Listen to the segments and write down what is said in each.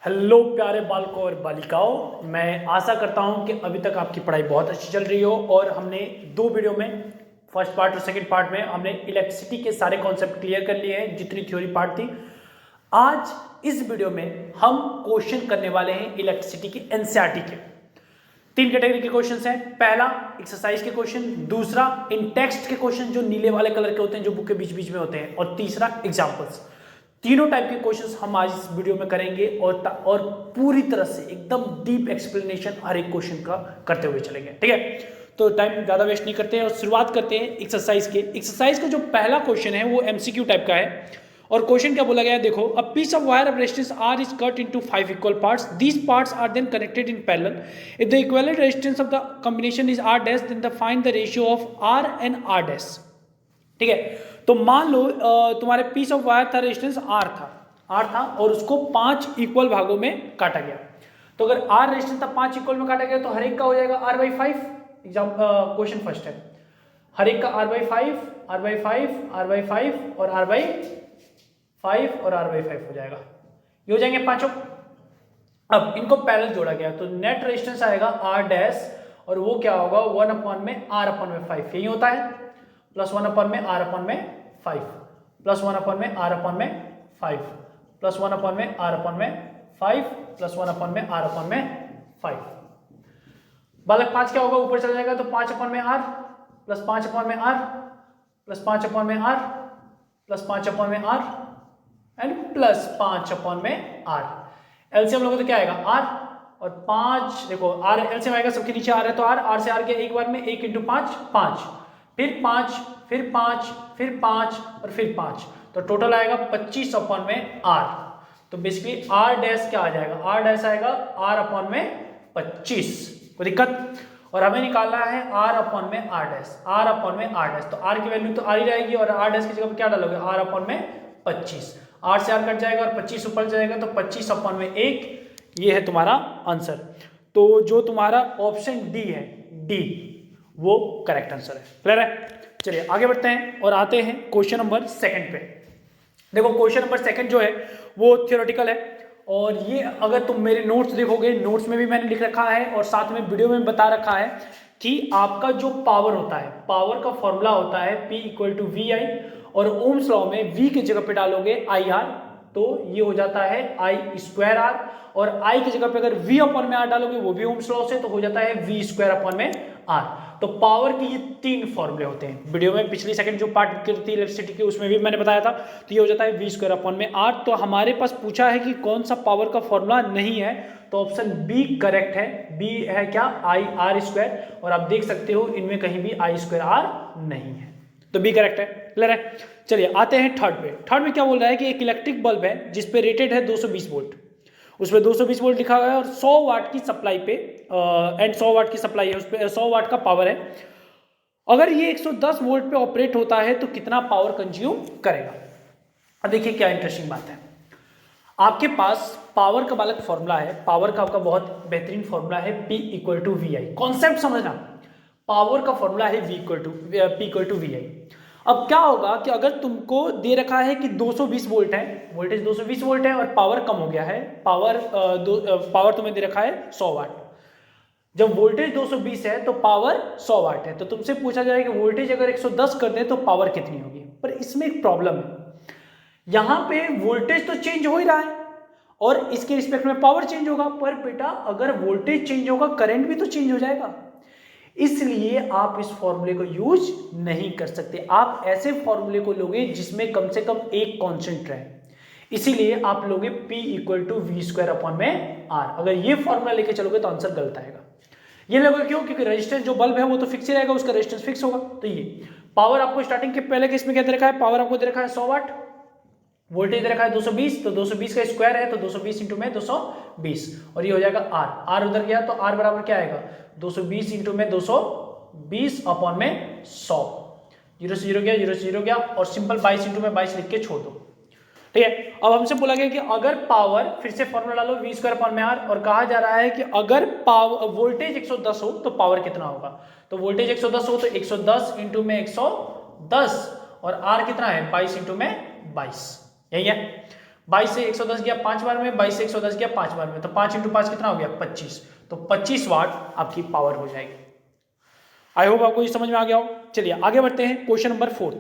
Hello प्यारे बालकों और बालिकाओं, मैं आशा करता हूं कि अभी तक आपकी पढ़ाई बहुत अच्छी चल रही हो। और हमने दो वीडियो में, फर्स्ट पार्ट और सेकंड पार्ट में, हमने इलेक्ट्रिसिटी के सारे कॉन्सेप्ट क्लियर कर लिए हैं, जितनी थ्योरी पार्ट थी। आज इस वीडियो में हम क्वेश्चन करने वाले हैं इलेक्ट्रिसिटी की एनसीईआरटी के। तीन कैटेगरी के क्वेश्चंस हैं। पहला एक्सरसाइज के क्वेश्चन, दूसरा इन टेक्स्ट के क्वेश्चन जो नीले वाले कलर के होते हैं, जो बुक के बीच बीच में होते हैं, और तीसरा एग्जाम्पल्स। तीनों टाइप के क्वेश्चंस हम आज इस वीडियो में करेंगे और पूरी तरह से एकदम डीप एक्सप्लेनेशन हर एक क्वेश्चन का करते हुए चलेंगे। ठीक है, तो टाइम ज्यादा वेस्ट नहीं करते हैं और शुरुआत करते हैं एक्सरसाइज के। एक्सरसाइज का जो पहला क्वेश्चन है वो एमसीक्यू टाइप का है। और क्वेश्चन क्या बोला गया है, देखो, a piece of wire of resistance R is cut into 5 equal parts, these parts are then connected in parallel, if the equivalent resistance of the combination is R dash, then the find the ratio of R and R dash. ठीक है, तो मान लो तुम्हारे piece of wire था, resistance R था और उसको 5 इक्वल भागों में काटा गया। तो अगर आर रेजिस्टेंस था 5 इक्वल में काटा गया तो हर एक का हो जाएगा r/5। एग्जाम क्वेश्चन फर्स्ट है, हर एक का r/5 और r/5 और r/5 हो जाएगा। ये हो जाएंगे पांचों। अब इनको पैरेलल जोड़ा गया तो नेट रेजिस्टेंस आएगा r डैश, और वो क्या होगा 1/r/5। यही होता है, plus 1/r/5 plus 1/r/5 plus 1/r/5 plus 1/r/5। बालक 5 क्या होगा, ऊपर चला जाएगा तो 5/r plus 5/r plus 5/r plus 5/r and plus 5/r। LCM लोगों तो क्या आएगा r और 5। देखो r एलसीएम आएगा, सबके नीचे r है तो r से r के एक बार में 1 × 5 5, फिर 5 फिर 5 फिर 5 और फिर 5, तो टोटल आएगा 25/r। तो बेसिकली r डैश क्या आ जाएगा, r डैश आएगा r/25। कोई दिक्कत? और हमें निकालना है r/r डैश, r/r डैश। तो r की वैल्यू तो r ही रहेगी और r डैश की जगह पे क्या डालोगे, r/25। r से r कट जाएगा और 25 ऊपर जाएगा तो 25/1। ये है तुम्हारा आंसर। तो जो तुम्हारा ऑप्शन डी है, डी, वो करेक्ट आंसर है। क्लियर है? चलिए आगे बढ़ते हैं और आते हैं क्वेश्चन नंबर सेकंड पे। देखो क्वेश्चन नंबर सेकंड जो है वो थ्योरेटिकल है, और ये अगर तुम मेरे नोट्स देखोगे, नोट्स में भी मैंने लिख रखा है और साथ में वीडियो में बता रखा है कि आपका जो पावर होता है, पावर का फॉर्मूला होता है P = VI, और ओम्स लॉ में V की जगह पे डालोगे IR, तो ये हो जाता है I²R, और I की जगह पे अगर V/R डालोगे, वो भी ओम्स लॉ से, तो हो जाता है V²/R। तो पावर की ये तीन फॉर्मूले होते हैं। वीडियो में पिछली सेकंड जो पार्ट करती है इलेक्ट्रिसिटी की, उसमें भी मैंने बताया था। तो ये हो जाता है V²/R। तो हमारे पास पूछा है कि कौन सा पावर का फॉर्मूला नहीं है, तो ऑप्शन बी करेक्ट है। बी है क्या, IR², और आप देख सकते हो इनमें कहीं भी I²R नहीं है, तो बी करेक्ट है। क्लियर है? चलिए आते हैं थर्ड पे। थर्ड में क्या बोल रहा है कि एक इलेक्ट्रिक बल्ब है जिसपे रेटेड है 220 वोल्ट, उसमें 220 वोल्ट लिखा हुआ है और 100 वाट की सप्लाई पे एंड 100 वाट की सप्लाई है, उस पर 100 वाट का पावर है। अगर ये 110 वोल्ट पे ऑपरेट होता है तो कितना पावर कंज्यूम करेगा? अब देखिए क्या इंटरेस्टिंग बात है, आपके पास पावर का बालक फॉर्मूला है, पावर का आपका बहुत बेहतरीन फॉर्मूला है P = VI। कॉन्सेप्ट समझना, पावर का फॉर्मूला है P = VI। अब क्या होगा कि अगर तुमको दे रखा है कि 220 वोल्ट है, वोल्टेज 220 वोल्ट है और पावर कम हो गया है, पावर तुम्हें दे रखा है 100 वाट। जब वोल्टेज 220 है तो पावर 100 वाट है, तो तुमसे पूछा जाएगा कि वोल्टेज अगर 110 कर दे तो पावर कितनी होगी। पर इसमें एक प्रॉब्लम है, यहां पे वोल्टेज तो चेंज हो ही रहा है और इसके रिस्पेक्ट में पावर चेंज होगा, पर बेटा अगर वोल्टेज चेंज होगा करंट भी तो चेंज हो जाएगा। इसलिए आप इस फॉर्मूले को यूज नहीं कर सकते। आप ऐसे फॉर्मूले को लोगे जिसमें कम से कम एक कांस्टेंट रहे, इसीलिए आप लोगे P = V²/R। अगर ये फॉर्मूला लेके चलोगे तो आंसर गलत आएगा। ये लोगे क्यों? क्योंकि रेजिस्टेंस जो बल्ब है वो तो फिक्स ही रहेगा, उसका रेजिस्टेंस फिक्स होगा। तो ये पावर आपको स्टार्टिंग के पहले केस में क्या दे रखा है, पावर आपको दे रखा है 100 वाट, वोल्टेज दे रखा है 220, तो 220 का स्क्वायर है तो 220 × में 220, और ये हो जाएगा R उधर गया तो R बराबर क्या आएगा, 220 × में 220/100। 0 से 0 गया, 0 से 0 गया, और सिंपल 22 × में 22 लिख के छोड़ दो। ठीक है, अब हमसे बोला गया कि अगर पावर, फिर से फॉर्मूला डालो V²/R, और कहा जा रहा है कि अगर पावर वोल्टेज 110 हो तो पावर कितना होगा। तो वोल्टेज 110 हो तो 110 × में 110, और R कितना है 22 × में 22, यही है। 22 से 110 गया 5 बार में, 22 से 110 गया 5 बार में, तो 5 × 5 कितना हो गया 25, तो 25 वाट आपकी पावर हो जाएगी। आई होप आपको ये समझ में आ गया हो। चलिए आगे बढ़ते हैं क्वेश्चन नंबर 4।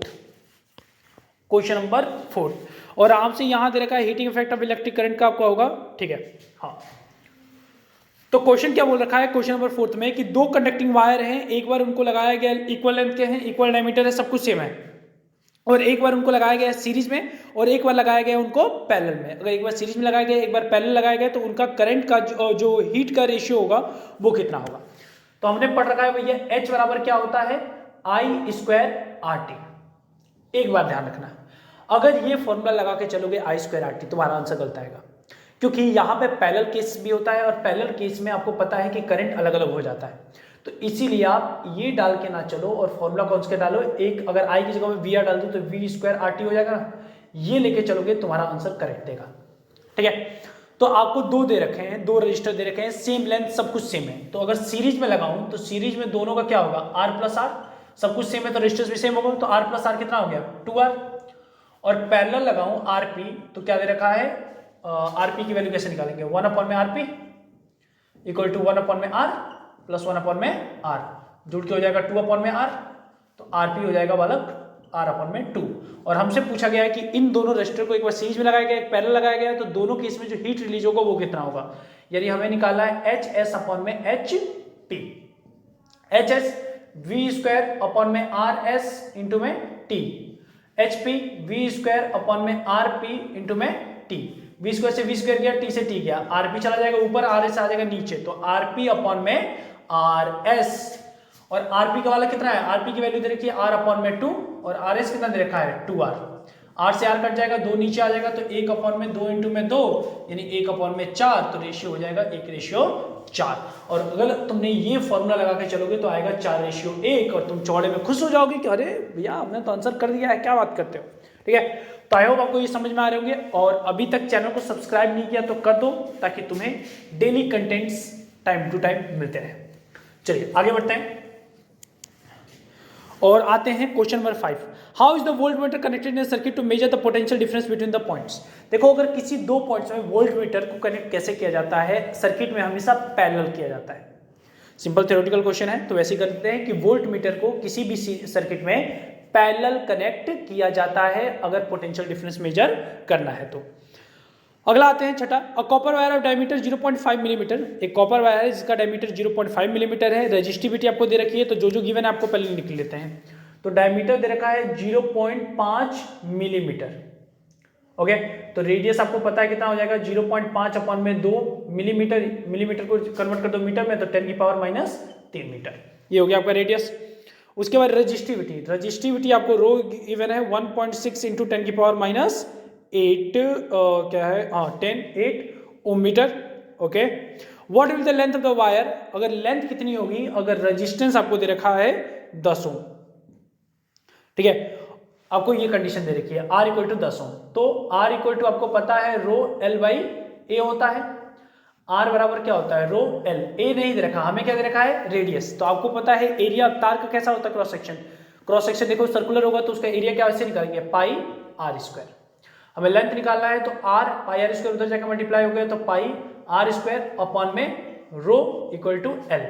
क्वेश्चन नंबर 4 और आपसे यहां दे रखा है heating effect of electric current का आपका होगा, ठीक है। हाँ, तो क्वेश्चन क्या बोल रखा है क्वेश्चन नंबर 4 में कि दो कंडक्टिंग वायर हैं, एक बार उनको लगाया गया इक्वल लेंथ के हैं, इक्वल डायमीटर है, सब कुछ सेम है, और एक बार उनको लगाया गया सीरीज में और एक बार लगाया गया उनको पैरेलल में। अगर एक बार सीरीज में लगाया गया एक बार पैरेलल लगाया गया तो उनका करंट का जो हीट का रेशियो होगा वो कितना होगा। तो हमने पढ़ रखा है भैया H बराबर क्या होता है I² RT। एक बार ध्यान रखना, अगर ये फॉर्मूला लगा के चलोगे I² RT तुम्हारा आंसर गलत आएगा, क्योंकि यहाँ पे पैरेलल केस भी होता है और पैरेलल केस में आपको पता है कि करंट अलग अलग हो जाता है, तो इसीलिए आप ये डाल के ना चलो और फॉर्मूला कौन सा डालो, एक अगर I की जगह में VR डाल दो तो V² RT हो जाएगा, ये लेके चलोगे तुम्हारा आंसर करेक्ट देगा, ठीक है। तो आपको दो दे रखे हैं, दो रजिस्टर दे रखे हैं, सेम लेंथ सब कुछ सेम है, तो अगर सीरीज में लगाऊं तो सीरीज में दोनों का क्या होगा R+R, सब कुछ सेम है तो रजिस्टर्स भी सेम होगा, तो R+R कितना हो गया 2R, और पैरेलल लगाऊं RP तो क्या दे रखा है RP की वैल्यू कैसे निकालेंगे 1/RP equal to 1/R plus 1/R जुड़ के हो जाएगा 2/R, तो RP हो जाएगा बालक R/2। और हमसे पूछा गया है कि इन दोनों रजिस्टर को एक बार सीरीज में लगाया गया एक पैरेलल लगाया गया तो दोनों केस में जो हीट रिलीज होगा वो कितना होगा, यानी हमें निकालना है HS/HP, HS V²/RS इंटू में T, HP V²/RP इंटू में T, V² से V² गया T से T गया, RP चला जाएगा ऊपर RS आ जाएगा नीचे, तो RP/RS, और RP का वाला कितना है RP की वैल्यू दे रखी है R/2 और RS कितना दे रखा है 2R, R से R कट जाएगा 2 नीचे आ जाएगा तो 1/2 इंटू में 2 यानी 1/4, तो रेशियो हो जाएगा 1/4। और अगर तुमने ये फॉर्मूला लगा के चलोगे तो आएगा 4/1 और तुम चौड़े में खुश हो जाओगे कि अरे भैया हमने तो आंसर कर दिया है, क्या बात करते हो, ठीक है। तो आई होप आपको ये समझ में आ रहे होंगे, और अभी तक चैनल को सब्सक्राइब नहीं किया तो कर दो ताकि तुम्हें daily contents time to time मिलते रहे। चलिए आगे बढ़ते हैं और आते हैं question number 5। How is the voltmeter connected in circuit to measure the potential difference between the points. देखो अगर किसी दो पॉइंट्स में वोल्टमीटर को कनेक्ट कैसे किया जाता है, सर्किट में हमेशा पैरेलल किया जाता है। सिंपल थ्योरेटिकल क्वेश्चन है, तो वैसे ही करते हैं कि वोल्टमीटर को किसी भी सर्किट में पैरेलल कनेक्ट किया जाता है अगर पोटेंशियल डिफरेंस मेजर करना है तो। अगला आते हैं छठा, a copper wire of diameter 0.5 millimetre, एक कॉपर वायर है जिसका डायमीटर 0.5 मिलीमीटर है, रेजिस्टिविटी आपको दे रखी है, तो जो गिवन है आपको पहले निकल लेते हैं। तो डायमीटर दे रखा है 0.5 मिलीमीटर, ओके, तो रेडियस आपको पता है कितना हो जाएगा 0.5/2 मिलीमीटर, मिलीमीटर को कन्वर्ट कर दो मीटर में तो 10⁻³ मीटर, ये हो गया आपका रेडियस। उसके बाद रजिस्टिविटी, रजिस्टिविटी आपको रो गिवन है 1.6 इंटू 10⁻8 क्या है 8 ohm meter, okay. What will the length of the wire, अगर लेंथ कितनी होगी, अगर रेजिस्टेंस आपको दे रखा है 10 ओम, ठीक है, आपको ये कंडीशन दे रखी है R = 10 ओम, तो R = आपको पता है ρL/A होता है, R बराबर क्या होता है ρL, A नहीं दे रखा, हमें क्या दे रखा है रेडियस, तो आपको पता है एरिया तार का कैसा होता है क्रॉस सेक्शन, क्रॉस सेक्शन देखो सर्कुलर होगा तो उसका एरिया क्या वैसे निकालेंगे πr², हमें लेंथ निकालना है तो r πr² उधर जाकर मल्टीप्लाई हो गया तो πr² में ρ = L,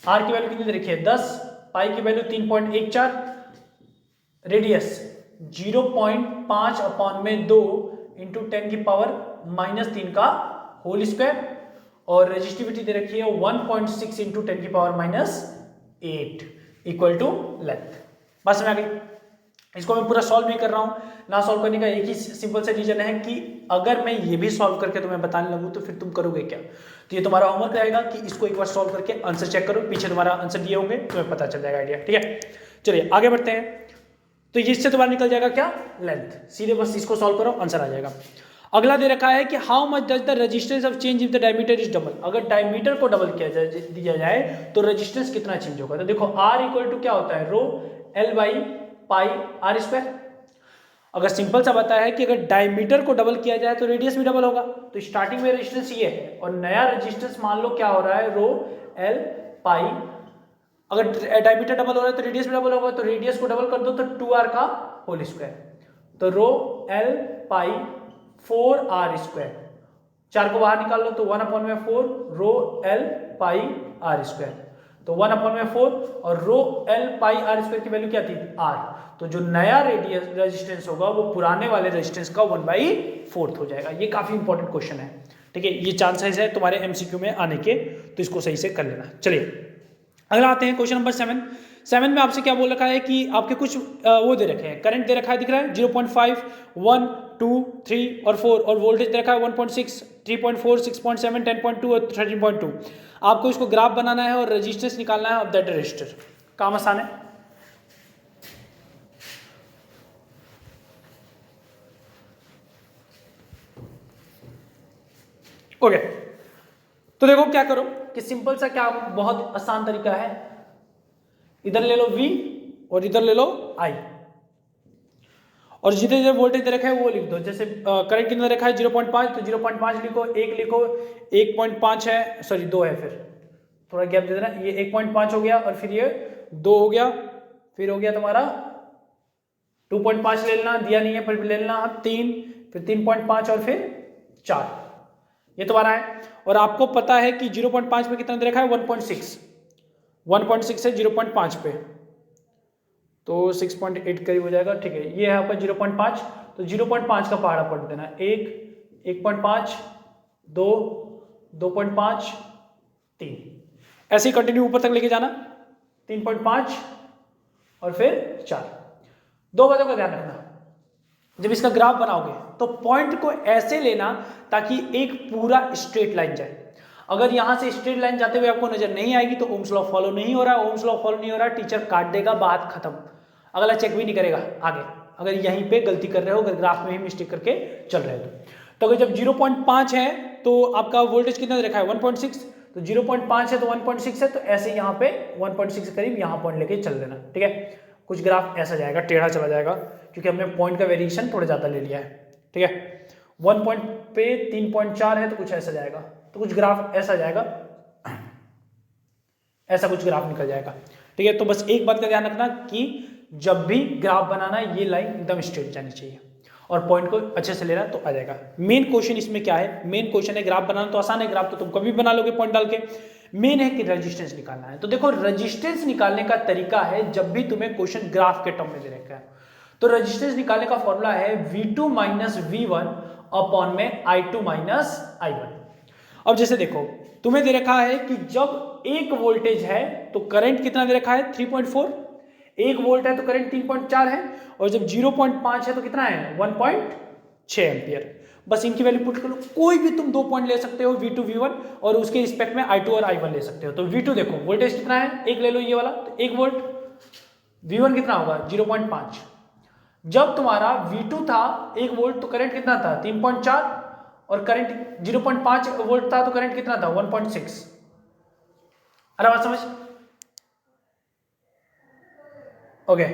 r की वैल्यू कितनी दे रखी है 10, पाई की वैल्यू 3.14, रेडियस 0.5/2 इंटू 10⁻³ का होल स्क्वायर, और रेजिस्टिविटी दे रखी है 1.6 इंटू 10⁻8 इक्वल टू लेंथ। बस में आ गई, इसको मैं पूरा सॉल्व नहीं कर रहा हूं, ना सॉल्व करने का एक ही सिंपल से रीजन है कि अगर मैं ये भी सॉल्व करके तुम्हें बताने लगूं तो फिर तुम करोगे क्या, तो ये तुम्हारा होमवर्क रहेगा कि इसको एक बार सॉल्व करके आंसर चेक करो, पीछे तुम्हारा आंसर दिए होंगे तुम्हें पता चल जाएगा आइडिया, ठीक है। चलिए आगे बढ़ते हैं, तो इससे तुम्हारा निकल जाएगा क्या लेंथ, सीधे बस इसको सॉल्व करो आंसर आ जाएगा। अगला दे रखा है कि how much does the resistance of change if the diameter is double, अगर डायमीटर को डबल दिया जाए तो रेजिस्टेंस कितना चेंज होगा, तो देखो R = क्या होता है ρL/πr², अगर सिंपल सा बताया है कि अगर डायमीटर को डबल किया जाए तो रेडियस भी डबल होगा, तो स्टार्टिंग में रेजिस्टेंस ये है और नया रेजिस्टेंस मान लो क्या हो रहा है ρL/π, अगर डायमीटर डबल हो रहा है तो रेडियस भी डबल होगा, तो रेडियस को डबल कर दो तो 2r का होल स्क्वायर, तो ρL/π 4r²। 4 को बाहर निकाल लो तो 1/4 रो एल पाई r²। तो 1/4 और रो एल पाई r² की वैल्यू क्या थी? r। तो जो नया रेडियस रेजिस्टेंस होगा वो पुराने वाले रेजिस्टेंस का 1/4 हो जाएगा। ये काफी इंपॉर्टेंट क्वेश्चन है, ठीक है, ये चांसेस है तुम्हारे एमसीक्यू में आने के, तो इसको सही से कर लेना। चलिए अगला आते हैं क्वेश्चन नंबर 7 में आपसे क्या बोल रखा है कि आपके कुछ वो दे रखे हैं, करंट दे रखा है, दिख रहा है 0.5, 1, 2, 3 और 4, और वोल्टेज दे रखा है 1.6, 3.4, 6.7, 10.2 और 13.2। आपको इसको ग्राफ बनाना है और रेजिस्टेंस निकालना है ऑफ दैट रजिस्टर। काम आसान है। ओके तो देखो क्या करो कि सिंपल सा क्या बहुत आसान तरीका है, इधर ले लो V और इधर ले लो I, और जिधर जिधर वोल्टेज दे रखा है वो लिख दो। जैसे करंट कितना रखा है 0.5, तो 0.5 लिखो, 1 लिखो, 1.5 है, सॉरी 2 है, फिर थोड़ा गैप दे देना, ये 1.5 हो गया और फिर ये 2 हो गया, फिर हो गया तुम्हारा 2.5 ले लेना, दिया नहीं है पर ले लेना 3, फिर 3.5 और फिर 4, ये तुम्हारा है। और आपको पता है कि 0.5 पे कितना दे रखा है 1.6 है 0.5 पे, तो 6.8 करीब हो जाएगा, ठीक है। ये है आपका 0.5, तो 0.5 का पहाड़ा पढ़ देना, 1, 1.5, 2, 2.5, 3, ऐसे ही कंटिन्यू ऊपर तक लेके जाना, 3.5 और फिर 4। दो बातों का ध्यान रखना, जब इसका ग्राफ बनाओगे तो पॉइंट को ऐसे लेना ताकि एक पूरा स्ट्रेट लाइन जाए। अगर यहां से स्ट्रेट लाइन जाते हुए आपको नजर नहीं आएगी तो ओम्स लॉ फॉलो नहीं हो रहा है, ओम्स लॉ फॉलो नहीं हो रहा, टीचर काट देगा, बात खत्म, अगला चेक भी नहीं करेगा आगे, अगर यहीं पे गलती कर रहे हो, अगर ग्राफ में ही मिस्टेक करके चल रहे हो तो अगर जब 0.5 है तो आपका वोल्टेज कितना रखा है 1.6, तो 0.5 है तो 1.6 है, तो ऐसे यहाँ पे 1.6 के करीब यहाँ पॉइंट लेके चल लेना, ठीक है। कुछ ग्राफ ऐसा जाएगा, टेढ़ा चला जाएगा, क्योंकि हमने पॉइंट का वेरिएशन थोड़ा ज्यादा ले लिया है, ठीक है। 1 पॉइंट पे 3.4 है तो कुछ ऐसा जाएगा, तो कुछ ग्राफ ऐसा जाएगा, ऐसा कुछ ग्राफ निकल जाएगा, ठीक है। तो बस एक बात का ध्यान रखना कि जब भी ग्राफ बनाना है ये लाइन एकदम स्ट्रेट जानी चाहिए और पॉइंट को अच्छे से लेना तो आ जाएगा। मेन क्वेश्चन इसमें क्या है, मेन क्वेश्चन है ग्राफ बनाना, तो आसान है, ग्राफ तो तुम कभी बना लोगे पॉइंट डाल के। मेन है कि रेजिस्टेंस निकालना है। तो देखो रेजिस्टेंस निकालने का तरीका है, जब भी तुम्हें क्वेश्चन ग्राफ के टर्म में दे रखा है तो रेजिस्टेंस निकालने का फॉर्मूला है V2 माइनस V1 अपॉन में I2 माइनस I1। अब जैसे देखो तुम्हें दे रखा है कि जब एक वोल्टेज है तो करंट कितना दे रखा है 3.4, 1 वोल्ट है तो करंट 3.4 है, और जब 0.5 है तो कितना है 1.6 एम्पियर। बस इनकी वैल्यू पुट करो, कोई भी तुम 2 पॉइंट ले सकते हो V2 V1 और उसके रिस्पेक्ट में I2 और I1 ले सकते हो। तो V2 देखो वोल्टेज कितना है, एक ले लो ये वाला, तो 1 वोल्ट, V1 कितना होगा 0.5। जब तुम्हारा V2 था 1 वोल्ट तो करंट कितना था 3.4, और करंट 0.5 वोल्ट था तो करंट कितना था 1.6। अरे बात समझ, ओके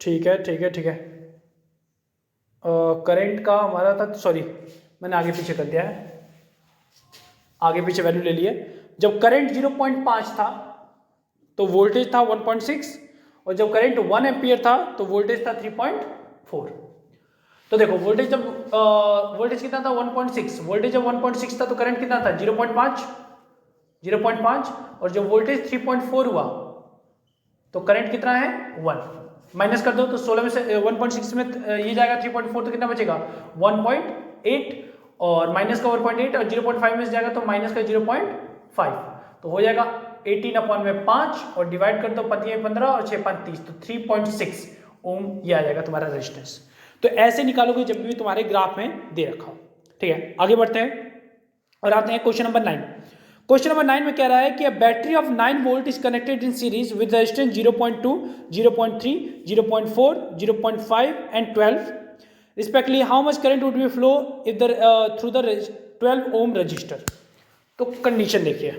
ठीक है ठीक है ठीक है। करंट का हमारा था, सॉरी मैंने आगे पीछे कर दिया है, आगे पीछे वैल्यू ले लिए। जब करंट 0.5 था तो वोल्टेज था 1.6, और जब करंट 1 एम्पियर था तो वोल्टेज था 3.4। तो देखो वोल्टेज जब वोल्टेज कितना था 1.6, वोल्टेज जब 1.6 था तो करंट कितना था 0.5, और जब वोल्टेज 3.4 हुआ तो करंट कितना है 1, माइनस कर दो तो 16 में से 1.6 में ये जाएगा 3.4 तो कितना बचेगा 1.8, और माइनस का 1.8 और 0.5 में से जाएगा तो माइनस का 0.5, तो हो जाएगा 18/5 और डिवाइड कर दो 15 और 6 5 30, तो 3.6 ओम ये आ जाएगा तुम्हारा रेजिस्टेंस। तो ऐसे निकालोगे जब भी तुम्हारे ग्राफ में दे रखा हो, ठीक है। आगे बढ़ते हैं और आते हैं क्वेश्चन नंबर 9। क्वेश्चन नंबर 9 में कह रहा है कि a battery of 9 volt is connected in series with resistance 0.2, 0.3, 0.4, 0.5 and 12 respectively, how much current would be flow if the through the 12 ohm resistor. तो कंडीशन देखिए,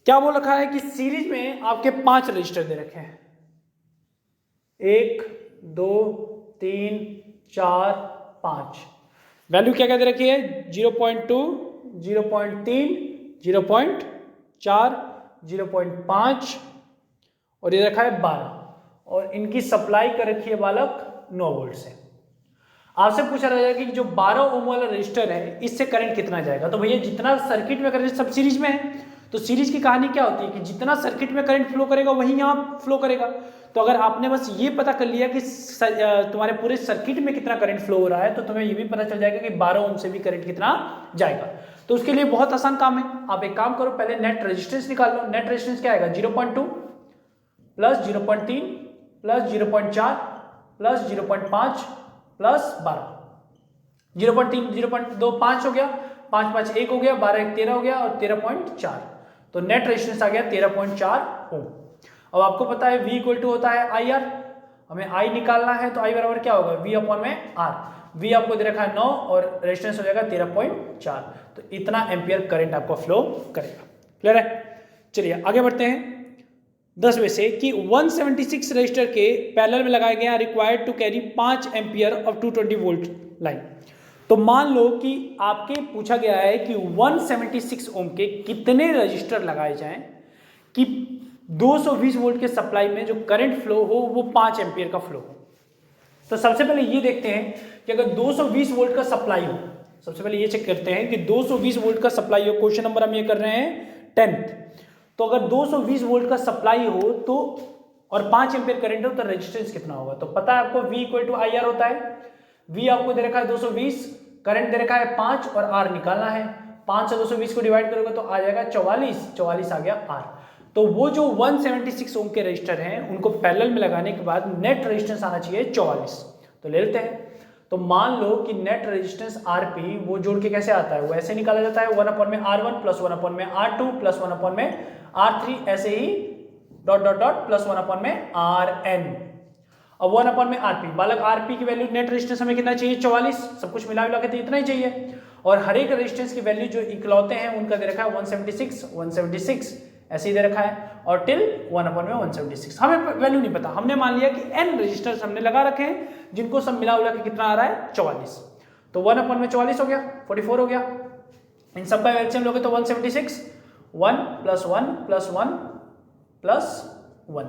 क्या बोल रखा है कि सीरीज में आपके 5 रजिस्टर दे रखे हैं, 1 2 3 4 5। वैल्यू क्या क्या दे रखी है 0.2, 0.3, 0.4, 0.5 और ये रखा है 12 और इनकी सप्लाई कर रखी है बालक 9 वोल्ट से। आपसे पूछा रहेगा कि जो 12 ओम वाला रजिस्टर है इससे करंट कितना जाएगा। तो भैया जितना सर्किट में करंट सब सीरीज में है, तो सीरीज की कहानी क्या होती है कि जितना सर्किट में करंट फ्लो करेगा वही यहाँ फ्लो करेगा। तो अगर आपने बस ये पता कर लिया कि तुम्हारे पूरे सर्किट में कितना करंट फ्लो हो रहा है, तो तुम्हें ये भी पता चल जाएगा कि 12 ओम से भी करंट कितना जाएगा। तो उसके लिए बहुत आसान काम है, आप एक काम करो, पहले नेट रेजिस्टेंस निकाल लो। नेट रेजिस्टेंस क्या आएगा, 0.2 प्लस 0.3 प्लस 0.4 प्लस 0.5 प्लस 12। 0.3 0.2 5 हो गया, 5 5 1 हो गया, 12 1 13 हो गया और 13.4। तो नेट रेजिस्टेंस आ गया 13.4 ओम। अब आपको पता है V इक्वल टू होता है IR, हमें I निकालना है, तो I बराबर क्या होगा V अपॉन में R। V आपको दे रखा है 9 और रेजिस्टेंस हो जाएगा 13.4। तो इतना एम्पियर करंट आपको फ्लो करेगा। क्लियर है? चलिए आगे बढ़ते हैं 10वें से कि 176 रजिस्टर के पैरेलल में लगाया गया required to carry 5 ampere of 220 volt line. तो मान लो कि आपके पूछा गया है कि 176 ओम के कितने रजिस्टर लगाए जाएं कि 220 वोल्ट के सप्लाई में जो करंट फ्लो हो वो 5 एम्पियर का फ्लो हो। तो सबसे पहले ये देखते हैं कि अगर 220 वोल्ट का सप्लाई हो, सबसे पहले ये चेक करते हैं कि 220 वोल्ट का सप्लाई हो। क्वेश्चन नंबर हम ये कर रहे हैं 10th। तो अगर 220 वोल्ट का सप्लाई हो तो और 5 एम्पियर करंट हो तो रेजिस्टेंस कितना होगा। तो पता है आपको V इक्वल टू IR होता है। V आपको दे रखा है 220, करंट दे रखा है 5 और R निकालना है। 5 से 220 को डिवाइड करोगे तो आ जाएगा 44 आ गया R। तो वो जो 176 ओम के रजिस्टर हैं उनको पैरेलल में लगाने के बाद नेट रेजिस्टेंस आना चाहिए 44। तो ले लेते हैं। तो मान लो कि नेट रेजिस्टेंस RP वो जोड़ के कैसे आता है, वो ऐसे निकाला जाता है 1 अपॉन में R1 प्लस 1 अपॉन में R2 प्लस 1 अपॉन में R3 ऐसे ही dot dot dot plus 1 upon में Rn। अब 1 अपॉन में RP, बालक RP की वैल्यू नेट रेजिस्टेंस हमें कितना चाहिए 44, सब कुछ मिला के तो इतना ही चाहिए। और हर एक रेजिस्टेंस की वैल्यू जो इकलौते हैं उनका दे रखा है 176 ऐसे ही दे रखा है और टिल 1 अपॉन में 176। हमें वैल्यू नहीं पता, हमने मान लिया कि n रजिस्टर्स हमने लगा रखे हैं जिनको सब मिला के कितना आ रहा है 44। तो 1 अपॉन में 44 हो गया, 44 हो गया। इन सब का एलसीएम लोगे तो 176, 1 प्लस 1 प्लस 1 प्लस 1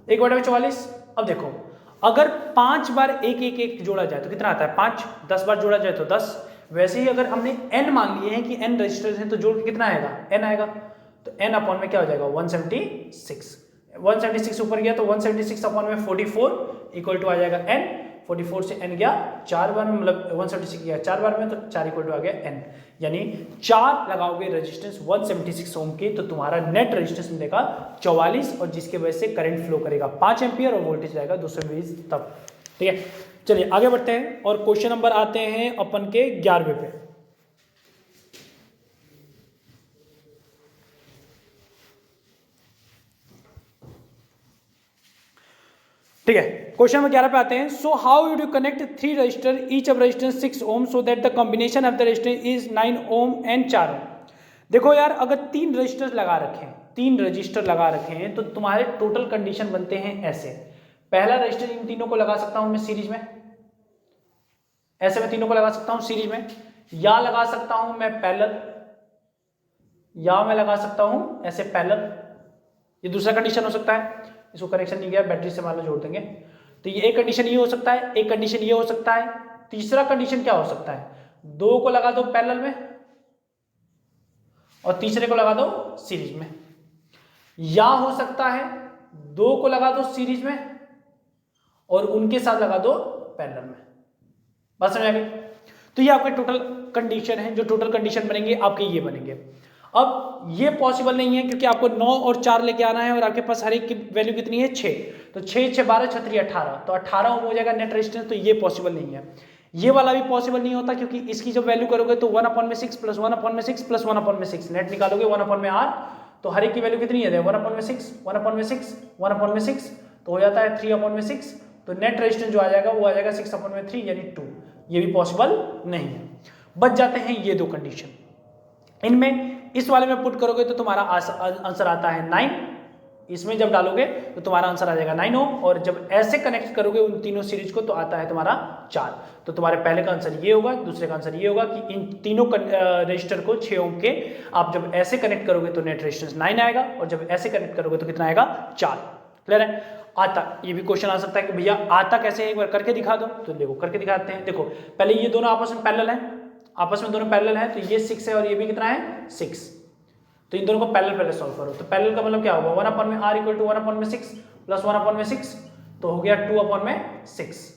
1 बटे 44। अब देखो अगर 5 बार 1 1 1 जोड़ा जाए तो कितना आता है 5, 10 बार जोड़ा जाए तो 10। वैसे ही अगर हमने n मान लिए हैं कि n रजिस्टर्स हैं तो जोड़ के कितना आएगा n आएगा। तो n अपॉन में क्या हो जाएगा 176 ऊपर गया तो 176 अपॉन में 44 इक्वल टू आ जाएगा n। 44 से n गया 4 बार में, मतलब 176 गया 4 बार में तो 4 इक्वल टू आ गया n। यानी 4 लगाओगे रेजिस्टेंस 176 ओम की तो तुम्हारा नेट रेजिस्टेंस मिलेगा 44 और जिसके वजह से करंट फ्लो करेगा 5 एम्पियर और वोल्टेज जाएगा 220 तक। ठीक है, चलिए आगे बढ़ते हैं और क्वेश्चन नंबर आते हैं अपन के 11वें पे। ठीक है, क्वेश्चन नंबर 11 पे आते हैं। So how you do connect 3 resistor each of resistance 6 ohm so that the combination of the resistance is 9 ohm and 4 ohm. देखो यार अगर 3 रजिस्टर लगा रखे हैं, 3 रजिस्टर लगा रखे हैं तो तुम्हारे टोटल कंडीशन बनते हैं ऐसे। पहला रजिस्टर इन तीनों को लगा सकता हूं मैं सीरीज में, ऐसे मैं तीनों को लगा सकता हूं सीरीज में, या लगा सकता हूं मैं पैरेलल, या मैं लगा सकता हूं ऐसे पैरेलल। ये दूसरा कंडीशन हो सकता है, इसको कनेक्शन नहीं गया बैटरी से मान लो जोड़ देंगे तो ये एक कंडीशन ये हो सकता है, एक कंडीशन ये हो सकता है। तीसरा कंडीशन क्या हो सकता है, 2 को लगा दो पैरेलल में और तीसरे को लगा दो सीरीज में, या हो सकता है 2 को लगा दो सीरीज में और उनके साथ लगा दो पैरेलल में। बात समझ आ गई? तो ये आपके टोटल कंडीशन है, जो टोटल कंडीशन बनेंगे आपके ये बनेंगे। अब ये पॉसिबल नहीं है क्योंकि आपको 9 और 4 लेके आना है और आपके पास हर एक की वैल्यू कितनी है 6, तो 6 6 12 6 3 18, तो 18 ओम हो जाएगा नेट रेजिस्टेंस। तो ये पॉसिबल नहीं है, ये वाला भी पॉसिबल नहीं होता क्योंकि इसकी जब वैल्यू करोगे तो 1 अपॉन में 6 प्लस 1 अपॉन में 6 प्लस 1 अपॉन में 6 नेट निकालोगे 1 अपॉन में R, तो हर एक की वैल्यू कितनी है 1 अपॉन में 6 1 अपॉन में 6 1 अपॉन में 6, तो हो जाता है 3 अपॉन में 6। तो नेट रेजिस्टेंस जो आ जाएगा वो आ जाएगा 6 अपॉन में 3 यानी 2। ये भी पॉसिबल नहीं है। बच जाते हैं ये 2 कंडीशन। इनमें इस वाले में पुट करोगे तो तुम्हारा आंसर आता है 9, इसमें जब डालोगे तो तुम्हारा आंसर आ जाएगा 9 ओम, और जब ऐसे कनेक्ट करोगे उन तीनों सीरीज को तो आता है तुम्हारा 4। तो तुम्हारे पहले का आंसर ये होगा, दूसरे का आंसर ये होगा कि इन तीनों रजिस्टर को 6 ओम के आप जब ऐसे कनेक्ट करोगे तो नेट रेजिस्टेंस 9 आएगा और जब ऐसे कनेक्ट करोगे तो कितना आएगा 4। क्लियर है? आता, ये भी क्वेश्चन आ सकता है कि भैया आता कैसे, एक बार करके दिखा दो, तो देखो करके दिखाते हैं। देखो पहले ये दोनों आपस में पैरेलल हैं, आपस में दोनों पैरेलल हैं, तो ये 6 है और ये भी कितना है 6, तो इन दोनों को पैरेलल पहले सॉल्व करो। तो पैरेलल का मतलब क्या होगा, 1/r इक्वल टू 1/6 प्लस 1/6, तो हो गया 2/6।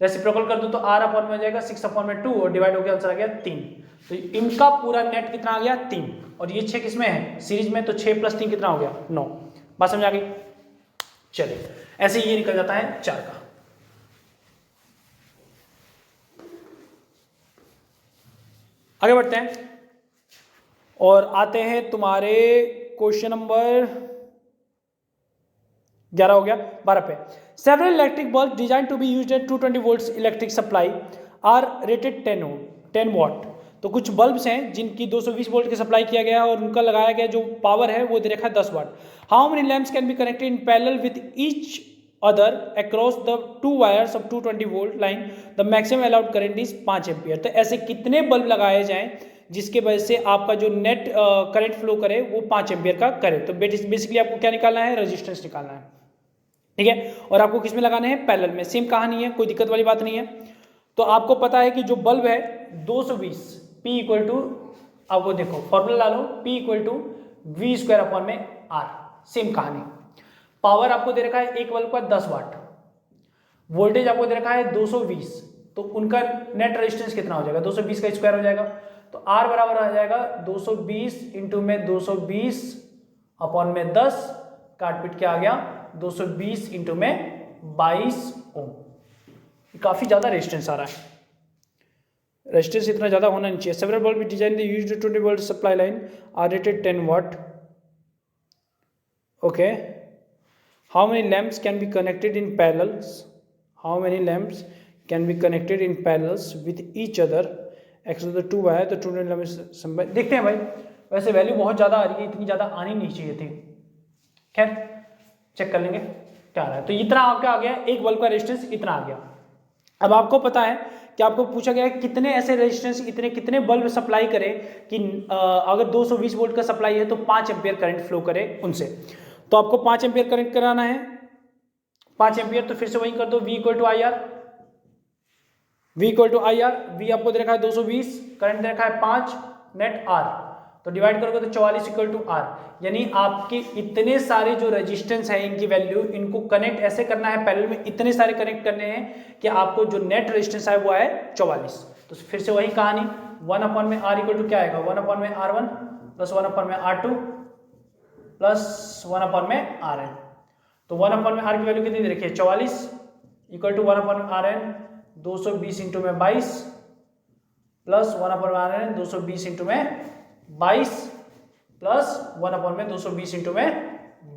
रेसिप्रोकल कर दो तो r अपॉन में हो जाएगा 6/2 और डिवाइड हो गया, आंसर आ गया 3। तो इनका पूरा नेट कितना आ गया 3, और ये 6 किसमें है सीरीज में, तो 6 + 3 कितना हो गया 9। बात समझ आ गई? चलिए ऐसे ये निकल जाता है 4 का। आगे बढ़ते हैं और आते हैं तुम्हारे क्वेश्चन नंबर 11 हो गया, 12 पे। Several electric bulb designed to be used at 220 volts electric supply are rated 10 watt. तो कुछ बल्ब्स हैं जिनकी 220 वोल्ट की सप्लाई किया गया है और उनका लगाया गया जो पावर है वो दे रखा है 10 watt. How many lamps can be connected in parallel with each other across the 2 wires of 220 volt line, the maximum allowed current is 5 ampere. तो ऐसे कितने बल्ब लगाए जाएं जिसके वजह से आपका जो नेट करंट फ्लो करे वो 5 एम्पियर का करे। तो बेसिकली आपको क्या निकालना है, रेजिस्टेंस निकालना है, ठीक है। और आपको किस में लगाने हैं, पैरेलल में। सेम कहानी है, कोई दिक्कत वाली बात नहीं है। तो आपको पता है कि जो बल्ब है 220 P इक्वल टू, आपको देखो फॉर्मूला डालो, P equal to V²/R। Same कहानी, पावर आपको दे रखा है एक बल्ब का 10 वाट, वोल्टेज आपको दे रखा है 220, तो उनका नेट रेजिस्टेंस कितना हो जाएगा, 220 का स्क्वायर हो जाएगा। तो R बराबर आ जाएगा 220 इंटू में 220 अपॉन में 10, काट पीट के आ गया 220 इंटू में 22 ओम। काफी ज्यादा रेजिस्टेंस आ रहा है, रेजिस्टेंस इतना ज्यादा होना नहीं चाहिए। Several bulb design the used 20 volt supply line are rated 10 watt. Okay, how many lamps can be connected in parallels, how many lamps can be connected in parallels with each other एक्स the 2 wire, तो 2 lamps. देखते हैं भाई, वैसे value बहुत ज्यादा आ रही है, इतनी ज्यादा आनी नहीं चाहिए थी, खैर चेक कर लेंगे क्या आ रहा है। तो इतना आपका आ गया, एक बल्ब का रेजिस्टेंस इतना आ गया। अब आपको पता है कि आपको पूछा गया है कितने ऐसे रेजिस्टेंस, इतने कितने बल्ब सप्लाई करें कि अगर 220 वोल्ट का सप्लाई है तो 5 एम्पियर करंट फ्लो करे उनसे। तो आपको 5 एम्पियर करंट कराना है, 5 एम्पियर, तो फिर से वही कर दो, V equal to I R, V equal to I R. V आपको दे रखा है 220, करंट दे रखा है 5, नेट R, तो डिवाइड करोगे तो 44 इक्वल टू R। यानी आपके इतने सारे जो रेजिस्टेंस है इनकी वैल्यू, इनको कनेक्ट ऐसे करना है पैरेलल में, इतने सारे कनेक्ट करने हैं कि आपको जो नेट रेजिस्टेंस है वो है 44। तो फिर से वही कहानी, 1/R इक्वल टू क्या आएगा, 1/R1 plus 1/R2 plus 1/Rn। तो 1/R की वैल्यू कितनी दे रखी है 44 इक्वल टू 1/Rn 220 इंटू में 22 प्लस 1/Rn 220 इंटू में 22 प्लस 1/220 इंटू में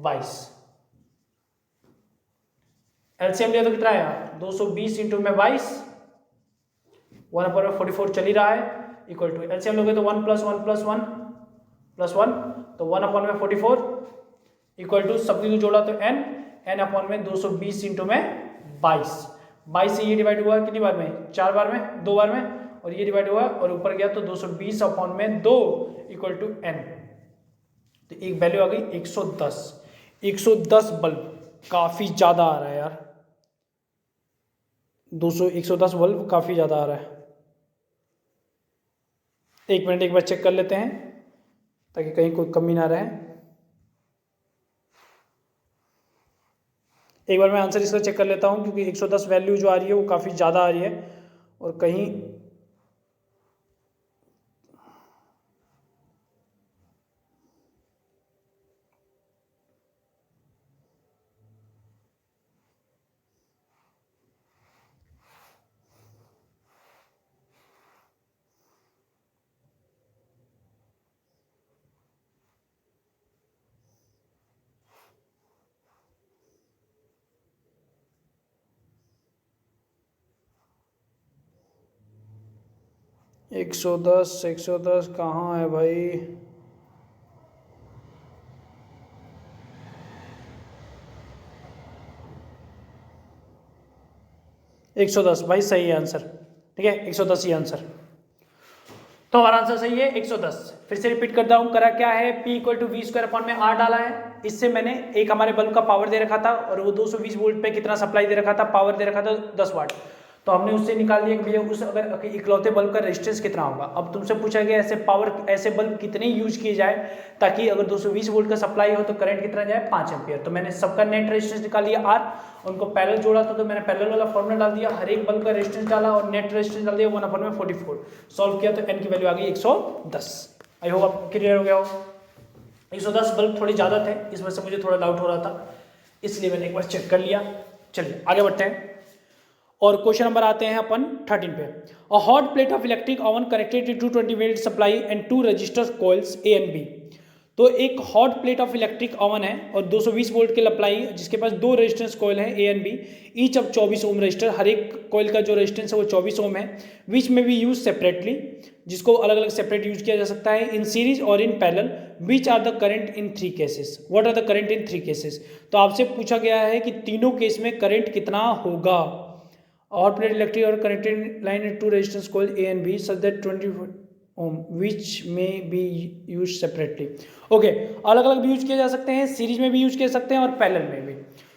22। एलसीएम लिया तो कितना आया 220 इंटू में 22, 1/44 चल ही रहा है, इक्वल टू एलसीएम लोगे तो 1 प्लस 1 प्लस 1 प्लस 1, तो 1/44 इक्वल टू सबकी जोड़ा तो n अपॉन में 220 इंटू में 22 से ये डिवाइड हुआ कितनी बार में, 4 बार में, 2 बार में, और ये डिवाइड हुआ और ऊपर गया तो 220 अपॉन में 2 इक्वल टू n। तो एक वैल्यू आ गई 110 बल्ब, काफी ज्यादा आ रहा है यार, 110 बल्ब काफी ज्यादा आ रहा है। एक मिनट एक बार चेक कर लेते हैं ताकि कहीं कोई कमी ना रहे। एक बार मैं आंसर इसका चेक कर लेता हूं क्योंकि 110 वैल्यू जो आ रही है वो काफी ज्यादा आ रही है और कहीं 110 कहाँ है भाई, एक 110 भाई सही है आंसर, ठीक है 110 ही आंसर। तो हमारा आंसर सही है 110। फिर से रिपीट करता हूँ, करा क्या है, P equal to V square upon में R डाला है। इससे मैंने एक हमारे बल्ब का पावर दे रखा था और वो 220 वोल्ट पे कितना सप्लाई दे रखा था, पावर दे रखा था 10 वाट। तो हमने उससे निकाल दिया कि भैया उस अगर इकलौते बल्ब का रेजिस्टेंस कितना होगा। अब तुमसे पूछा गया ऐसे बल्ब कितने यूज किए जाए ताकि अगर 220 वोल्ट का सप्लाई हो तो करंट कितना जाए, 5 एम्पियर। तो मैंने सबका नेट रेजिस्टेंस निकाल लिया R, उनको पैरेलल जोड़ा था तो मैंने पैरेलल वाला फॉर्मूला डाल दिया, हर एक बल्ब का रेजिस्टेंस डाला और नेट रेजिस्टेंस डाल दिया 1/44। सॉल्व किया तो n की वैल्यू आ गई 110। आई होप आप क्लियर हो गया हो। 110 बल्ब थोड़े ज़्यादा थे, इस वजह से मुझे थोड़ा डाउट हो रहा था, इसलिए मैंने एक बार चेक कर लिया। चलिए आगे बढ़ते हैं और क्वेश्चन नंबर आते हैं अपन 13 पे। A hot plate of electric oven connected to 220 volt supply and 2 resistor coils A and B. तो एक hot plate of electric oven है और 220 वोल्ट के अप्लाई, जिसके पास 2 रेजिस्टेंस कॉइल है A and B, each of 24 ohm resistor, हर एक coil का जो रेजिस्टेंस है वो 24 ओम है, विच में बी यूज सेपरेटली, जिसको अलग अलग सेपरेट यूज किया जा सकता है, इन सीरीज और in parallel, which are the current in 3 cases, what are the current in 3 cases. तो आपसे पूछा गया है कि तीनों केस में करंट कितना होगा। हॉट प्लेट इलेक्ट्रिक और connected line to resistance coil A and B such that 20 ohm which में बी यूज सेपरेटली। ओके, अलग अलग भी यूज किए जा सकते हैं, सीरीज में भी यूज कर सकते हैं और पैरेलल में भी।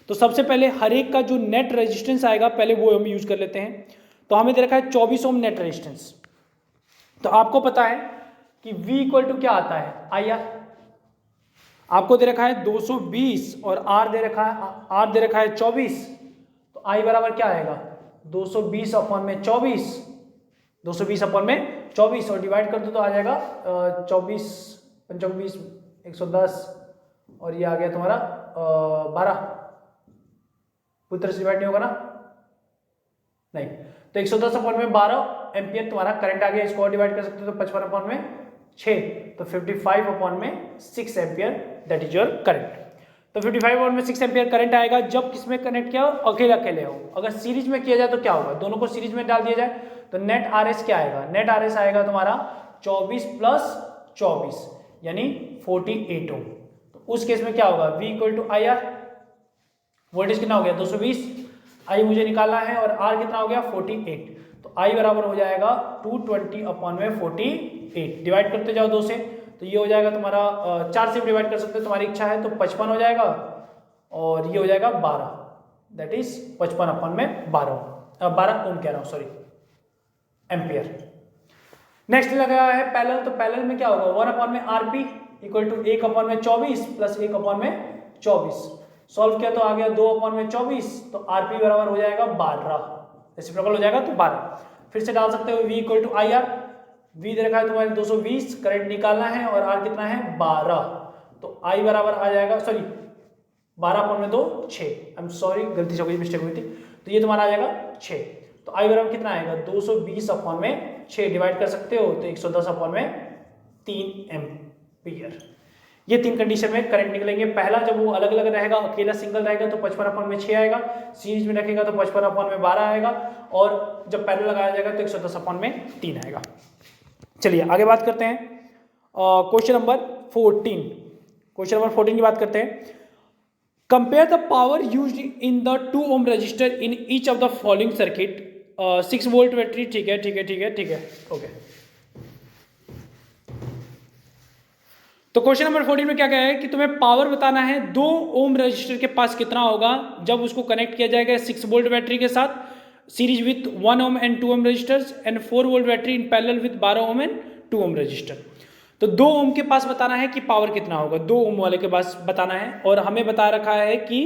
तो सबसे पहले हर एक का जो नेट रेजिस्टेंस आएगा पहले वो हम यूज कर लेते हैं। तो हमें दे रखा है 24 ओम नेट रेजिस्टेंस। तो आपको पता है कि V इक्वल टू क्या आता है, IR। आपको दे रखा है 220 और R दे रखा है 24। तो I बराबर क्या आएगा, 220 अपॉन में 24, 220 अपॉन में 24 और डिवाइड कर दो तो आ जाएगा 24 25 110 और ये आ गया तुम्हारा 12। पूरी तरह से डिवाइड नहीं होगा ना, नहीं। तो 110 अपॉन में 12 एम्पियर तुम्हारा करंट आ गया। इसको और डिवाइड कर सकते हो तो 55 अपॉन में 6, तो 55 अपॉन में 6 ampere, that is your current. तो 55 अपॉन में 6 एम्पियर करंट आएगा जब किसमें कनेक्ट किया हो, अकेले अकेले हो। अगर सीरीज में किया जाए तो क्या होगा, दोनों को सीरीज में डाल दिया जाए तो नेट RS क्या आएगा, नेट RS आएगा तुम्हारा 24 प्लस 24 यानी 48 ओम। तो उस केस में क्या होगा, V equal to IR, voltage कितना हो गया 220, I मुझे निकालना है और R कितना हो गया 48। तो I बराबर हो जाएगा 220 अपॉन में 48, डिवाइड करते जाओ 2 से तो ये हो जाएगा तुम्हारा 4 से डिवाइड कर सकते हो, तुम्हारी इच्छा है तो 55 हो जाएगा और ये हो जाएगा 12, दैट इज 55 अपॉन में 12 ओम कह रहा हूँ, सॉरी एम्पियर। नेक्स्ट लगाया है पैरेलल। तो पैरेलल में क्या होगा, 1 अपॉन में RP इक्वल टू 1 अपॉन में 24 प्लस 1 अपॉन में 24। सॉल्व किया तो आ गया 2 अपॉन में 24, तो RP बराबर हो जाएगा 12, रेसिप्रोकल हो जाएगा तो 12। फिर से डाल सकते हो V equal to IR, V दे रखा है तुम्हारे 220, करंट निकालना है और R कितना है 12, तो I बराबर आ जाएगा, सॉरी 12 अपॉन में 2 6, आई एम सॉरी गलती से हो गई, मिस्टेक हुई थी। तो ये तुम्हारा आ जाएगा 6, तो I बराबर कितना आएगा 220 अपॉन में 6, डिवाइड कर सकते हो तो 110 अपॉन में 3 एम्पियर। ये 3 कंडीशन में करंट निकलेंगे। पहला जब वो अलग अलग रहेगा, अकेला सिंगल रहेगा तो 55 अपॉन में 6 आएगा, सीरीज में रखेगा तो 55 अपॉन में 12 आएगा और जब पैरेलल लगाया जाएगा तो 110 अपॉन में 3 आएगा। चलिए आगे बात करते हैं क्वेश्चन नंबर 14। क्वेश्चन नंबर 14 की बात करते हैं। Compare the power used in the 2 ohm resistor in each of the following circuit. 6 volt battery, ठीक है, ओके। तो क्वेश्चन नंबर 14 में क्या कहा है कि तुम्हें पावर बताना है 2 ओम रजिस्टर के पास कितना होगा जब उसको कनेक्ट किया जाएगा 6 वोल्ट बैटरी के साथ, series with 1 ohm and 2 ohm resistors, and 4 volt battery in parallel with 12 ohm and 2 ohm resistor. तो 2 ओम के पास बताना है कि पावर कितना होगा, 2 ओम वाले के पास बताना है और हमें बता रखा है कि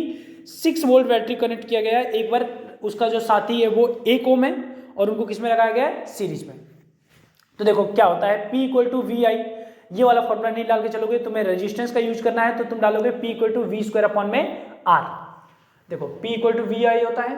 6 वोल्ट बैटरी कनेक्ट किया गया है। एक बार उसका जो साथी है वो 1 ओम है और उनको किस में लगाया गया है, सीरीज में। तो देखो क्या होता है, P इक्वल टू VI, ये वाला फॉर्मूला नहीं डाल के चलोगे, तुम्हें रेजिस्टेंस का यूज करना है तो तुम डालोगे P equal to V square upon में R। देखो P इक्वल टू VI होता है,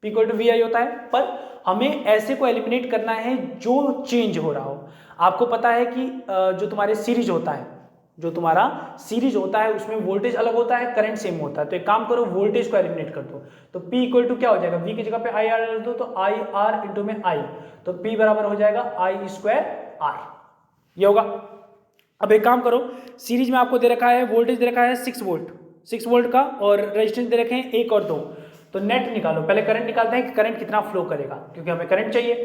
P इक्वल टू VI होता है, पर हमें ऐसे को एलिमिनेट करना है जो चेंज हो रहा हो। आपको पता है कि जो तुम्हारे सीरीज होता है, जो तुम्हारा सीरीज होता है उसमें वोल्टेज अलग होता है, करंट सेम होता है। तो एक काम करो, वोल्टेज को एलिमिनेट कर दो। तो P इक्वल टू क्या हो जाएगा, V की जगह पे IR डाल दो तो IR इंटू में I, तो P बराबर हो जाएगा I स्क्वायर R, ये होगा। अब एक काम करो, सीरीज में आपको दे रखा है वोल्टेज दे रखा है 6 वोल्ट का और रेजिस्टेंस दे रखे हैं 1 और 2। तो नेट निकालो, पहले करंट निकालते हैं कि करंट कितना फ्लो करेगा, क्योंकि हमें करंट चाहिए।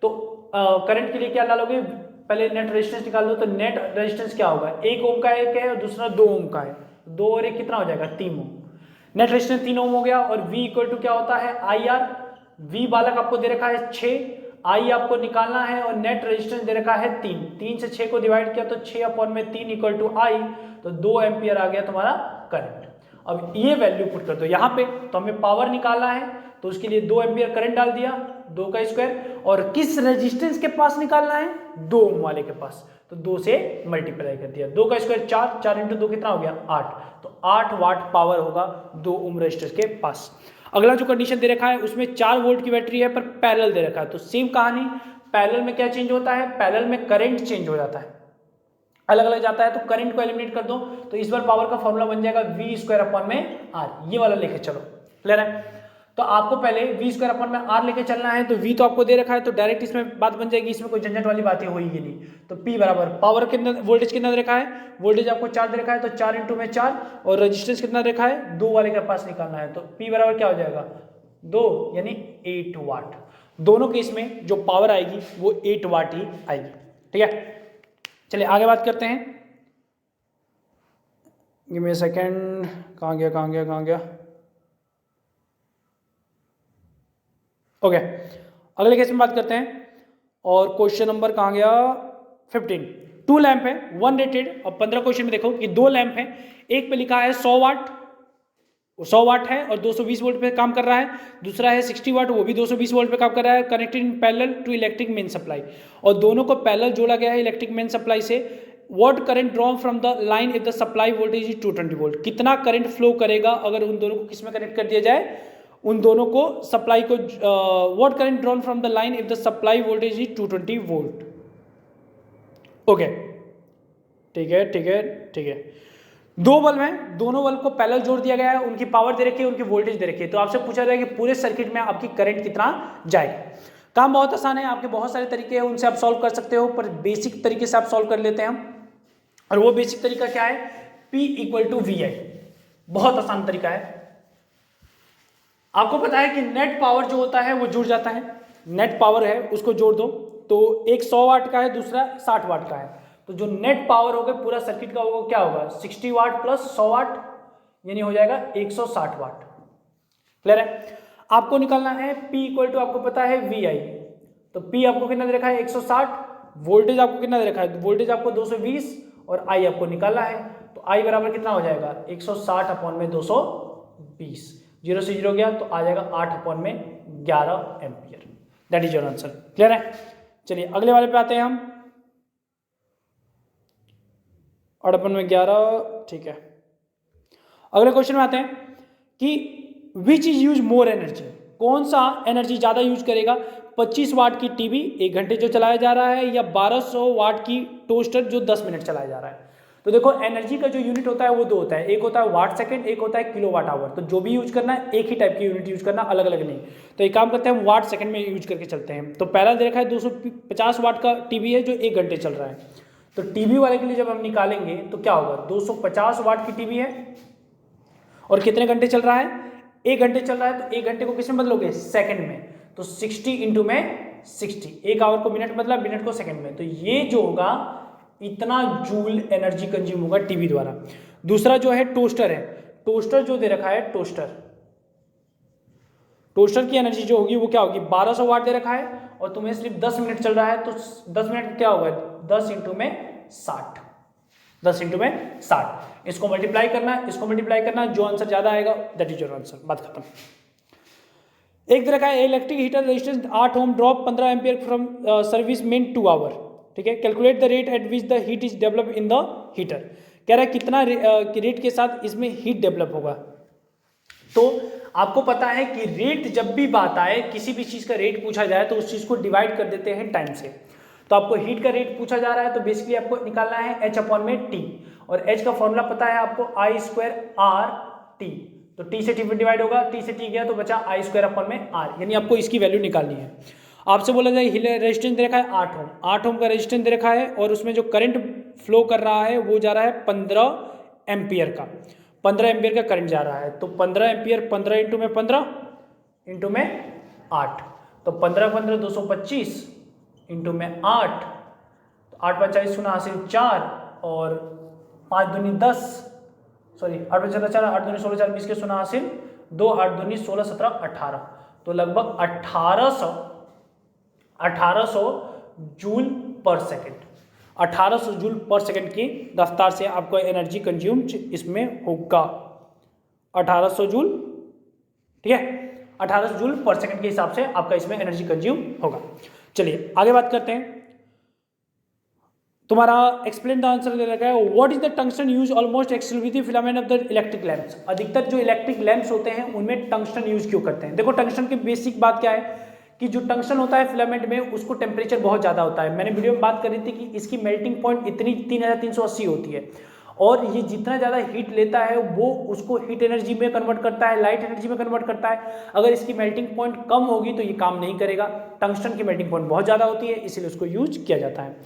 तो करंट के लिए क्या डालोगे, पहले नेट रेजिस्टेंस निकाल लो, तो नेट रेजिस्टेंस क्या होगा, 1 ओम का एक है और दूसरा 2 ओम का है, 2 और 1 कितना हो जाएगा 3 ओम। नेट रेजिस्टेंस 3 ओम हो गया। और V इक्वल टू क्या होता है IR, V बालक आपको दे रखा है 6, I आपको निकालना है और नेट रेजिस्टेंस दे रखा है 3, 3 से 6 को डिवाइड किया तो 6/3 इक्वल टू I, तो 2 एम्पियर आ गया तुम्हारा करंट। अब ये वैल्यू पुट कर दो यहाँ पे, तो हमें पावर निकालना है तो उसके लिए 2 एम्पियर करंट डाल दिया, 2 का स्क्वायर, और किस रेजिस्टेंस के पास निकालना है, 2 ओम वाले के पास, तो 2 से मल्टीप्लाई कर दिया, 2 का स्क्वायर 4, 4 इंटू 2 कितना हो गया 8, तो 8 वाट पावर होगा 2 ओम रेजिस्टेंस के पास। अगला जो कंडीशन दे रखा है उसमें 4 वोल्ट की बैटरी है पर पैरेलल दे रखा है, तो सेम कहानी, पैरेलल में क्या चेंज होता है, पैरेलल में करंट चेंज हो जाता है, अलग अलग जाता है, तो करंट को एलिमिनेट कर दो, तो इस बार पावर का फॉर्मूला बन जाएगा V²/R, ये वाला लेके चलो, क्लियर है। तो आपको पहले V²/R लेके चलना है, तो V तो आपको दे रखा है तो डायरेक्ट इसमें बात बन जाएगी, इसमें कोई झंझट वाली बातें होगी नहीं। तो P बराबर पावर कितना, वोल्टेज कितना दे रखा है, वोल्टेज आपको 4 दे रखा है, तो 4 इंटू में 4, और रेजिस्टेंस कितना दे रखा है 2 वाले के पास निकालना है, तो P बराबर क्या हो जाएगा 2 यानी 8 वाट। दोनों केस में जो पावर आएगी वो 8 वाट ही आएगी, ठीक है। चलिए आगे बात करते हैं, गिव मी अ सेकंड, कहाँ गया ओके अगले केस में बात करते हैं, और क्वेश्चन नंबर कहाँ गया 15। 2 लैंप है 1 रेटेड, और 15 क्वेश्चन में देखो कि 2 लैंप है, एक पे लिखा है 100 वाट है और 220 वोल्ट पे काम कर रहा है, दूसरा है 60 वाट, वो भी 220 वोल्ट पे काम कर रहा है, connected in parallel to electric main supply, और दोनों को पैरेलल जोड़ा गया है इलेक्ट्रिक मेन सप्लाई से। What current drawn from the line if the supply voltage is 220 volt, कितना करंट फ्लो करेगा अगर उन दोनों को किस में कनेक्ट कर दिया जाए, उन दोनों को सप्लाई को, what current drawn from the line if the supply voltage is 220 volt. Okay ठीक है। 2 बल्ब हैं, दोनों बल्ब को पैरेलल जोड़ दिया गया है, उनकी पावर दे रखी है, उनकी वोल्टेज दे रखी है, तो आपसे पूछा जाएगा कि पूरे सर्किट में आपकी करंट कितना जाएगा। काम बहुत आसान है, आपके बहुत सारे तरीके हैं, उनसे आप सॉल्व कर सकते हो, पर बेसिक तरीके से आप सॉल्व कर लेते हैं हम, और वो बेसिक तरीका क्या है, P = VI, बहुत आसान तरीका है। आपको पता है कि नेट पावर जो होता है वो जुड़ जाता है, नेट पावर है उसको जोड़ दो, तो एक 100 वाट का है, दूसरा 60 वाट का है, तो जो नेट पावर होगा पूरा सर्किट का होगा क्या होगा 60 वाट प्लस 100 वाट, यानी हो जाएगा 160 वाट, क्लियर है। आपको निकालना है P = आपको पता है VI, तो P आपको कितना दे रखा है 160, वोल्टेज आपको कितना दे रखा है, वोल्टेज आपको 220 और I आपको निकालना है, तो I बराबर कितना हो जाएगा 160/220, 0 से 0 गया तो आ जाएगा 8/11 ampere, that is your answer, clear है। चलिए अगले वाले पे आते हैं हम, 8/11, ठीक है। अगले क्वेश्चन में आते हैं कि which is use more energy, कौन सा एनर्जी ज्यादा यूज करेगा, 25 वाट की टीवी 1 घंटे जो चलाया जा रहा है, या 1200 वाट की टोस्टर जो 10 मिनट चलाया जा रहा है। तो देखो एनर्जी का जो यूनिट होता है वो 2 होता है, एक होता है वाट सेकंड, एक होता है किलोवाट आवर, तो जो भी यूज करना है एक ही टाइप की यूनिट यूज करना, अलग अलग नहीं। तो एक काम करते हैं हम वाट सेकंड में यूज करके चलते हैं। तो पहला देखा है 250 वाट का टीवी है जो 1 घंटे चल रहा है, तो टीवी वाले के लिए जब हम निकालेंगे तो क्या होगा, 250 वाट की टीवी है और कितने घंटे चल रहा है, 1 घंटे चल रहा है, तो 1 घंटे को किस में बदलोगे सेकंड में, तो 60 इंटू में 60, 1 आवर को मिनट मतलब मिनट को सेकंड में, तो ये जो होगा इतना जूल एनर्जी कंज्यूम होगा टीवी द्वारा। दूसरा जो है टोस्टर है, टोस्टर जो दे रखा है, टोस्टर की एनर्जी जो होगी वो क्या होगी 1200 वाट दे रखा है, और तुम्हें सिर्फ 10 मिनट चल रहा है, तो 10 मिनट क्या होगा 10 इंटू में 60, 10 इंटू में 60, इसको मल्टीप्लाई करना, जो आंसर ज्यादा आएगा दैट इज योर आंसर, बात खत्म। एक दे रखा है electric heater resistance 8 ohm drop 15 ampere from service main 2 hour, ठीक है। Calculate the rate at which the heat is develop in the heater, कह रहा है कितना रेट के साथ इसमें हीट डेवलप होगा। तो आपको पता है कि रेट जब भी बात आए, किसी भी चीज का रेट पूछा जाए तो उस चीज को डिवाइड कर देते हैं टाइम से। तो आपको हीट का रेट पूछा जा रहा है तो बेसिकली आपको निकालना है H/T, और H का फॉर्मूला पता है आपको I²RT, तो T से T में डिवाइड होगा, T से T गया तो बचा I²/R, यानी आपको इसकी वैल्यू निकालनी है। आपसे बोला जाए रेजिस्टेंस दे रखा है 8 ओम का रेजिस्टेंस दे रखा है, और उसमें जो करंट फ्लो कर रहा है वो जा रहा है 15 एम्पियर का, 15 एम्पियर का करंट जा रहा है, तो 15 एम्पियर 15 इंटू में 15 इंटू में 8, तो 15 15 225 इंटू में 8, तो 8 5 40 शून्य हासिल 4 और 5 दूनी 10, सॉरी 8 5 4 8 दूनी 16 4 20 के शून्य हासिल 2 8 दूनी 16 17 18, तो लगभग 1800 जूल पर सेकेंड, 1800 जूल पर सेकेंड की रफ्तार से आपको एनर्जी कंज्यूम इसमें होगा। 1800 जूल, ठीक है, 1800 जूल पर सेकेंड के हिसाब से आपका इसमें एनर्जी कंज्यूम होगा। चलिए आगे बात करते हैं। तुम्हारा एक्सप्लेन द आंसर दे रखा है, what is the tungsten use almost exclusive filament of the electric lamps. अधिकतर जो इलेक्ट्रिक लैंप्स होते हैं उनमें टंगस्टन यूज क्यों करते हैं? देखो टंगस्टन की बेसिक बात क्या है कि जो टंगस्टन होता है फिलामेंट में उसको टेम्परेचर बहुत ज़्यादा होता है। मैंने वीडियो में बात करी थी कि इसकी मेल्टिंग पॉइंट इतनी 3380 होती है और ये जितना ज़्यादा हीट लेता है वो उसको हीट एनर्जी में कन्वर्ट करता है, लाइट एनर्जी में कन्वर्ट करता है। अगर इसकी मेल्टिंग पॉइंट कम होगी तो ये काम नहीं करेगा। टंगस्टन की मेल्टिंग पॉइंट बहुत ज़्यादा होती है, इसीलिए उसको यूज किया जाता है।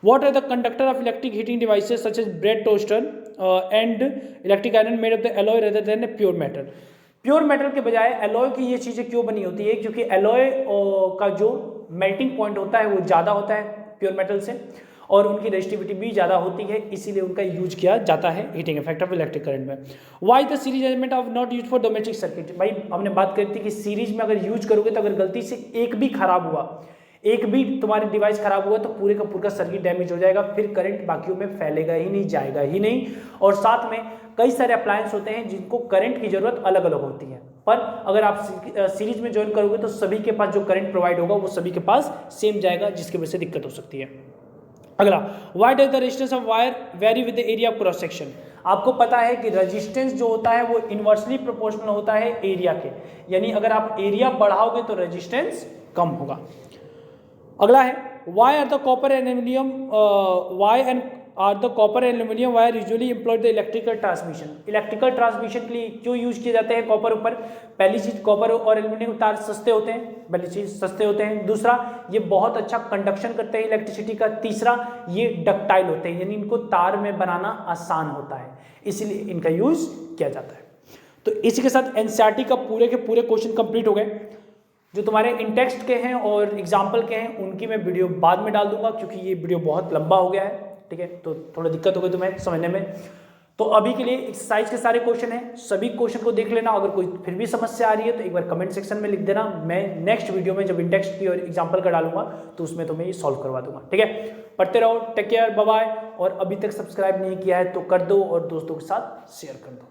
What are the conductor of electric heating devices such as bread toaster and electric iron made of the alloy rather than a pure metal? Pure metal के बजाय एलॉय की ये चीज़ें क्यों बनी होती है? क्योंकि एलॉय का जो मेल्टिंग पॉइंट होता है वो ज़्यादा होता है प्योर मेटल से और उनकी रेजिस्टिविटी भी ज़्यादा होती है, इसीलिए उनका यूज किया जाता है heating effect of electric current में। Why the series element of not use for domestic circuit? भाई हमने बात करी थी कि सीरीज में अगर यूज करोगे तो अगर गलती से एक भी खराब हुआ, एक भी तुम्हारी डिवाइस खराब हुआ तो पूरे का पूरा सर्किट डैमेज हो जाएगा, फिर करंट बाकियों में फैलेगा ही नहीं, जाएगा ही नहीं। और साथ में कई सारे अप्लायंस होते हैं जिनको करंट की जरूरत अलग अलग होती है, पर अगर आप सीरीज में ज्वाइन करोगे तो सभी के पास जो करंट प्रोवाइड होगा वो सभी के पास सेम जाएगा, जिसकी वजह से दिक्कत हो सकती है। अगला, why does the resistance of wire very with the area of cross section? आपको पता है कि रेजिस्टेंस जो होता है वो इनवर्सली प्रोपोर्शनल होता है एरिया के, यानी अगर आप एरिया बढ़ाओगे तो रेजिस्टेंस कम होगा। अगला है, why are the copper and aluminium wire usually employed the electrical transmission? Electrical transmission के लिए क्यों यूज किए जाते हैं कॉपर ऊपर? पहली चीज, कॉपर और एल्यूमिनियम तार सस्ते होते हैं, पहली चीज सस्ते होते हैं। दूसरा, ये बहुत अच्छा कंडक्शन करते हैं इलेक्ट्रिसिटी का। तीसरा, ये डक्टाइल होते हैं, यानी इनको तार में बनाना आसान होता है, इसलिए इनका यूज किया जाता है। तो इसी के साथ एनसीईआरटी का पूरे के पूरे क्वेश्चन कंप्लीट हो गए। जो तुम्हारे इंटेक्स्ट के हैं और एग्जाम्पल के हैं उनकी मैं वीडियो बाद में डाल दूंगा, क्योंकि ये वीडियो बहुत लंबा हो गया है, ठीक है, तो थोड़ा दिक्कत हो गई तुम्हें समझने में। तो अभी के लिए एक्सरसाइज के सारे क्वेश्चन हैं, सभी क्वेश्चन को देख लेना। अगर कोई फिर भी समस्या आ रही है तो एक बार कमेंट सेक्शन में लिख देना, मैं नेक्स्ट वीडियो में जब इंटेक्स्ट की और एग्जाम्पल का डालूंगा तो उसमें तुम्हें ये सॉल्व करवा दूंगा, ठीक है। पढ़ते रहो, टेक केयर, बाय बाय। और अभी तक सब्सक्राइब नहीं किया है तो कर दो और दोस्तों के साथ शेयर कर दो।